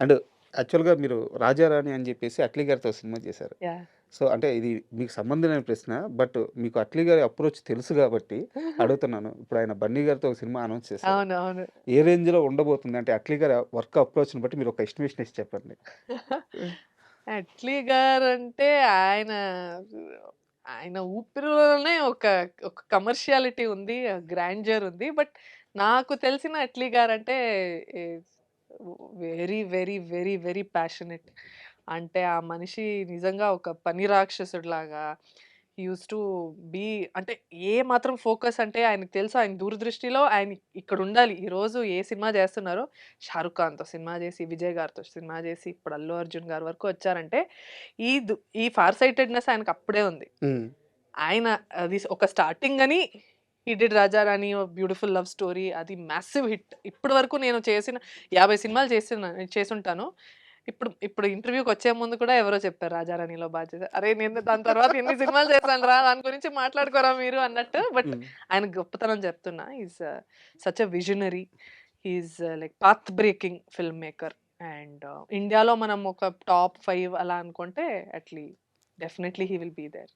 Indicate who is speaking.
Speaker 1: And యాక్చువల్‌గా మీరు 'రాజారాణి' అని జెప్పేసి 'అట్లీ' గారితో సినిమా చేశారు.
Speaker 2: యాహ్!
Speaker 1: సో, అంటే ఇది మీకు సంబంధం లేని ప్రశ్న. బట్ మీకు 'అట్లీ' గారి అప్రోచ్ తెలుసు గాబట్టి అడుగుతున్నాను. ఇప్పుడు ఆయన 'బన్నీ' గారితో ఒక సినిమా అనౌన్స్ చేశారు.
Speaker 2: అవును. అవును.
Speaker 1: ఏ రేంజ్‌లో ఉండబోతుంది? అంటే 'అట్లీ' గారి వర్క్ అప్రోచ్‌ని బట్టి మీరు ఒక ఎస్టిమేషన్ ఏసి చెప్పండి. హ్మ్.
Speaker 2: అట్లీ గారంటే ఆయన ఆయన ఊపిరిలోనే ఒక కమర్షియాలిటీ ఉంది. గ్రాండియర్ ఉంది. బట్ నాకు తెలిసిన Atlee guarantee is very, very, very, very passionate. అంటే ఆ మనిషి నిజంగా ఒక పని రాక్షసుడిలాగా హి యూజ్డ్ టు బీ అంటే ఏ మాత్రం ఫోకస్ అంటే ఆయనకు తెలుసు ఆయన దూరదృష్టిలో ఆయన ఇక్కడుండాలి. ఈరోజు ఏ సినిమా చేస్తున్నారో 'షారుఖ్ ఖాన్‌తో' సినిమా చేసి, 'విజయ్' గారితో సినిమా చేసి, ఇప్పుడు 'అల్లు అర్జున్' గారి వరకు వచ్చారంటే ఈ దు ఈ ఫార్ సైటెడ్‌నెస్ ఆయనకు అప్పుడే ఉంది.
Speaker 1: హ్మ్.
Speaker 2: ఆయన అది ఒక స్టార్టింగ్ అని హి డిడ్ 'రాజారాణి' బ్యూటిఫుల్ లవ్ స్టోరీ అది మాసివ్ హిట్. ఇప్పటి వరకు నేను చేసిన 50 సినిమాలు చేసుంటాను. ఇప్పుడు ఇప్పుడు ఇంటర్వ్యూకొచ్చే ముందు కూడా ఎవరో చెప్పారు 'రాజారాణిలో' బా చేశారు. అరేయ్! నేను దాని తర్వాత ఎన్ని సినిమాలు చేశానురా దాని గురించి మాట్లాడుకోరా మీరు అన్నట్టు. బట్
Speaker 1: హ్మ్.
Speaker 2: ఆయన గొప్పతనం చెప్తున్నా. Is such a visionary. He is like path breaking filmmaker. And ఇండియాలో మనం ఒక టాప్ 5 అలా అనుకుంటే Atlee definitely he will be there.